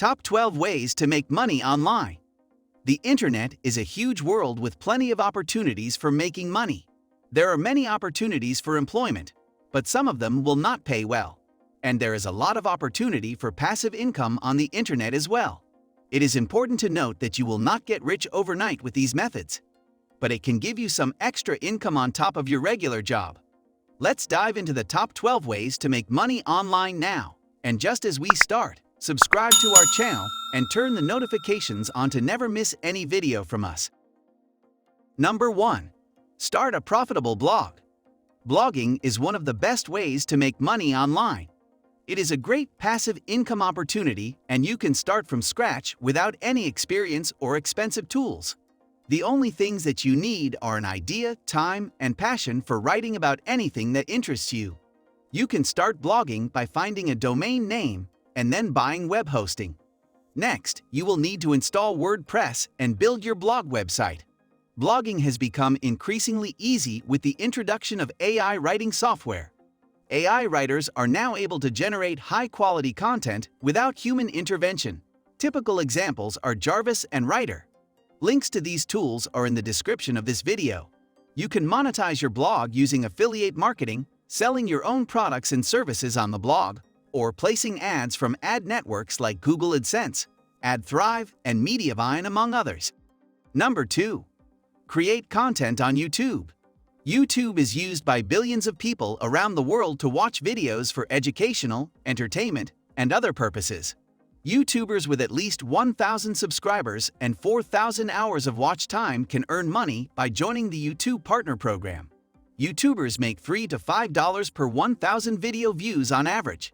Top 12 Ways to Make Money Online. The internet is a huge world with plenty of opportunities for making money. There are many opportunities for employment, but some of them will not pay well. And there is a lot of opportunity for passive income on the internet as well. It is important to note that you will not get rich overnight with these methods, but it can give you some extra income on top of your regular job. Let's dive into the top 12 ways to make money online now. And just as we start, subscribe to our channel and turn the notifications on to never miss any video from us. Number 1. Start a profitable blog. Blogging is one of the best ways to make money online. It is a great passive income opportunity, and you can start from scratch without any experience or expensive tools. The only things that you need are an idea, time, and passion for writing about anything that interests you. You can start blogging by finding a domain name and then buying web hosting. Next, you will need to install WordPress and build your blog website. Blogging has become increasingly easy with the introduction of AI writing software. AI writers are now able to generate high-quality content without human intervention. Typical examples are Jarvis and Writer. Links to these tools are in the description of this video. You can monetize your blog using affiliate marketing, selling your own products and services on the blog, or placing ads from ad networks like Google AdSense, AdThrive, and Mediavine, among others. Number 2. Create content on YouTube. YouTube is used by billions of people around the world to watch videos for educational, entertainment, and other purposes. YouTubers with at least 1,000 subscribers and 4,000 hours of watch time can earn money by joining the YouTube Partner Program. YouTubers make $3 to $5 per 1,000 video views on average.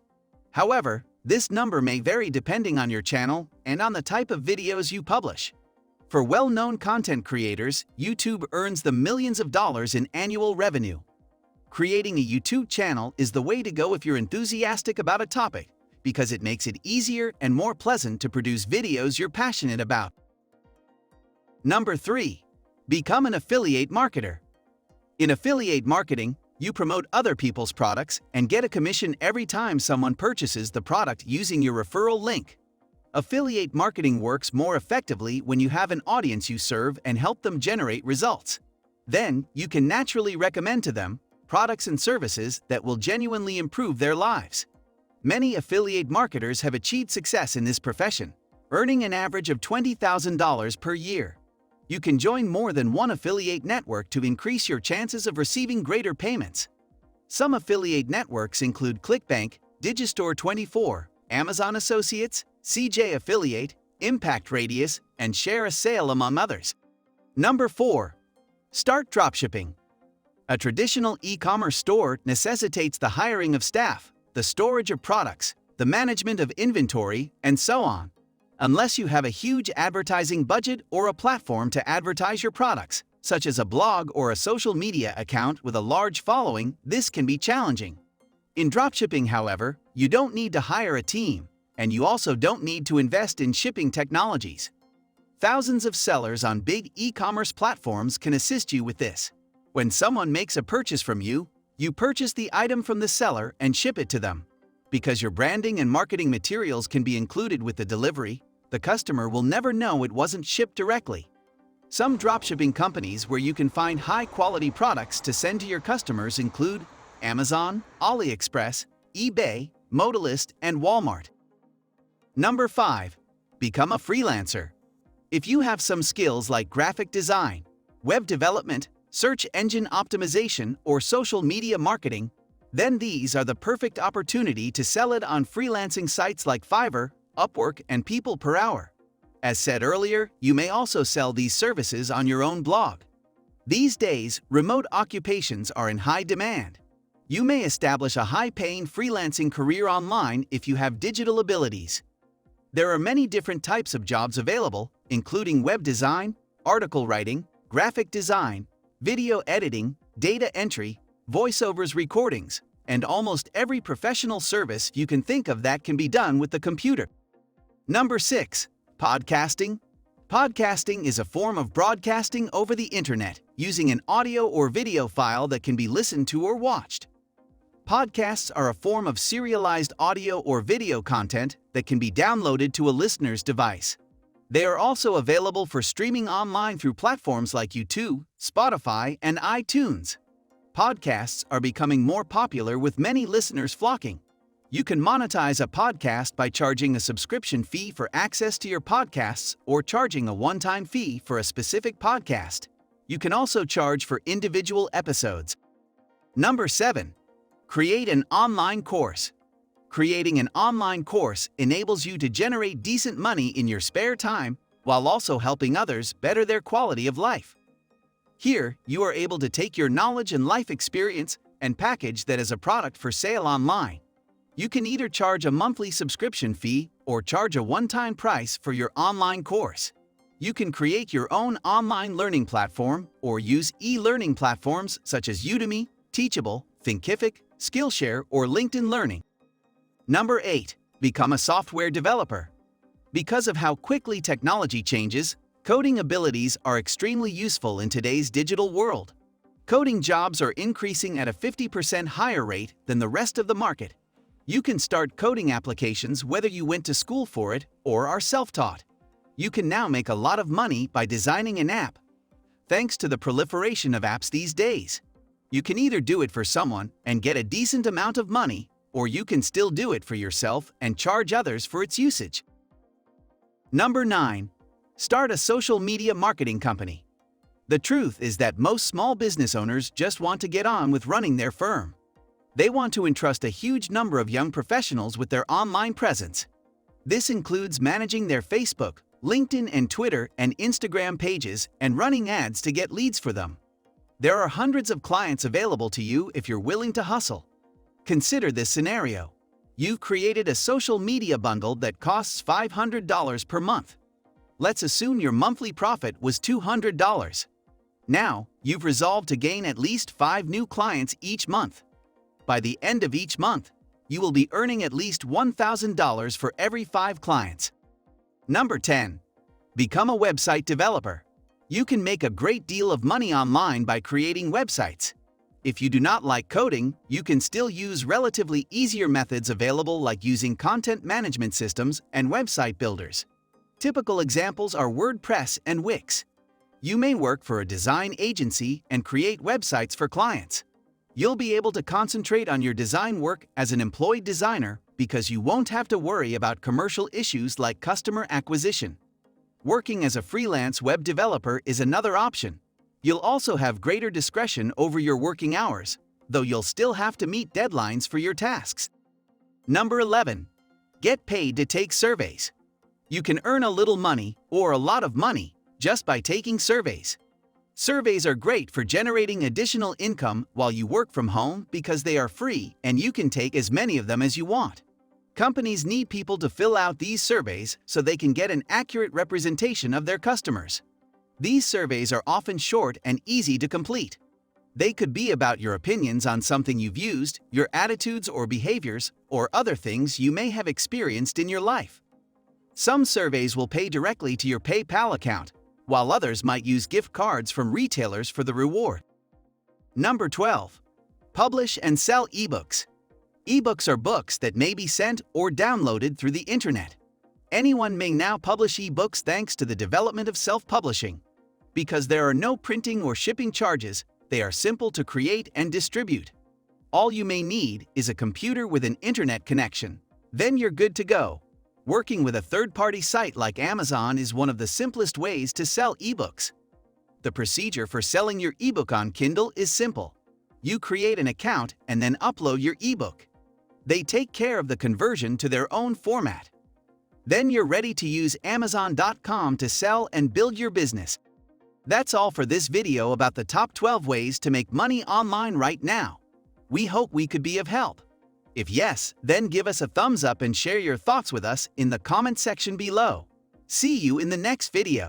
However, this number may vary depending on your channel and on the type of videos you publish. For well-known content creators, YouTube earns them millions of dollars in annual revenue. Creating a YouTube channel is the way to go if you're enthusiastic about a topic, because it makes it easier and more pleasant to produce videos you're passionate about. Number 3. Become an affiliate marketer. In affiliate marketing, you promote other people's products and get a commission every time someone purchases the product using your referral link. Affiliate marketing works more effectively when you have an audience you serve and help them generate results. Then, you can naturally recommend to them products and services that will genuinely improve their lives. Many affiliate marketers have achieved success in this profession, earning an average of $20,000 per year. You can join more than one affiliate network to increase your chances of receiving greater payments. Some affiliate networks include ClickBank, Digistore24, Amazon Associates, CJ Affiliate, Impact Radius, and Share a Sale, among others. Number 4. Start dropshipping. A traditional e-commerce store necessitates the hiring of staff, the storage of products, the management of inventory, and so on. Unless you have a huge advertising budget or a platform to advertise your products, such as a blog or a social media account with a large following, this can be challenging. In dropshipping, however, you don't need to hire a team, and you also don't need to invest in shipping technologies. Thousands of sellers on big e-commerce platforms can assist you with this. When someone makes a purchase from you, you purchase the item from the seller and ship it to them. Because your branding and marketing materials can be included with the delivery, the customer will never know it wasn't shipped directly. Some dropshipping companies where you can find high-quality products to send to your customers include Amazon, AliExpress, eBay, Modalist, and Walmart. Number 5. Become a freelancer. If you have some skills like graphic design, web development, search engine optimization, or social media marketing, then these are the perfect opportunity to sell it on freelancing sites like Fiverr, Upwork, and People Per Hour. As said earlier, you may also sell these services on your own blog. These days, remote occupations are in high demand. You may establish a high-paying freelancing career online if you have digital abilities. There are many different types of jobs available, including web design, article writing, graphic design, video editing, data entry, voiceovers recordings, and almost every professional service you can think of that can be done with the computer. Number 6. Podcasting. Podcasting is a form of broadcasting over the internet using an audio or video file that can be listened to or watched. Podcasts are a form of serialized audio or video content that can be downloaded to a listener's device. They are also available for streaming online through platforms like YouTube, Spotify, and iTunes. Podcasts are becoming more popular with many listeners flocking. You can monetize a podcast by charging a subscription fee for access to your podcasts or charging a one-time fee for a specific podcast. You can also charge for individual episodes. Number 7. Create an online course. Creating an online course enables you to generate decent money in your spare time while also helping others better their quality of life. Here, you are able to take your knowledge and life experience and package that as a product for sale online. You can either charge a monthly subscription fee or charge a one-time price for your online course. You can create your own online learning platform or use e-learning platforms such as Udemy, Teachable, Thinkific, Skillshare, or LinkedIn Learning. Number 8. Become a software developer. Because of how quickly technology changes, coding abilities are extremely useful in today's digital world. Coding jobs are increasing at a 50% higher rate than the rest of the market. You can start coding applications whether you went to school for it or are self-taught. You can now make a lot of money by designing an app. Thanks to the proliferation of apps these days, you can either do it for someone and get a decent amount of money, or you can still do it for yourself and charge others for its usage. Number 9. Start a social media marketing company. The truth is that most small business owners just want to get on with running their firm. They want to entrust a huge number of young professionals with their online presence. This includes managing their Facebook, LinkedIn, and Twitter and Instagram pages and running ads to get leads for them. There are hundreds of clients available to you if you're willing to hustle. Consider this scenario. You've created a social media bundle that costs $500 per month. Let's assume your monthly profit was $200. Now, you've resolved to gain at least 5 new clients each month. By the end of each month, you will be earning at least $1,000 for every 5 clients. Number 10. Become a website developer. You can make a great deal of money online by creating websites. If you do not like coding, you can still use relatively easier methods available like using content management systems and website builders. Typical examples are WordPress and Wix. You may work for a design agency and create websites for clients. You'll be able to concentrate on your design work as an employed designer because you won't have to worry about commercial issues like customer acquisition. Working as a freelance web developer is another option. You'll also have greater discretion over your working hours, though you'll still have to meet deadlines for your tasks. Number 11. Get paid to take surveys. You can earn a little money or a lot of money just by taking surveys. Surveys are great for generating additional income while you work from home because they are free and you can take as many of them as you want. Companies need people to fill out these surveys so they can get an accurate representation of their customers. These surveys are often short and easy to complete. They could be about your opinions on something you've used, your attitudes or behaviors, or other things you may have experienced in your life. Some surveys will pay directly to your PayPal account, while others might use gift cards from retailers for the reward. Number 12. Publish and sell ebooks. Ebooks are books that may be sent or downloaded through the internet. Anyone may now publish ebooks thanks to the development of self-publishing. Because there are no printing or shipping charges, they are simple to create and distribute. All you may need is a computer with an internet connection. Then you're good to go. Working with a third-party site like Amazon is one of the simplest ways to sell ebooks. The procedure for selling your ebook on Kindle is simple. You create an account and then upload your ebook. They take care of the conversion to their own format. Then you're ready to use Amazon.com to sell and build your business. That's all for this video about the top 12 ways to make money online right now. We hope we could be of help. If yes, then give us a thumbs up and share your thoughts with us in the comment section below. See you in the next video.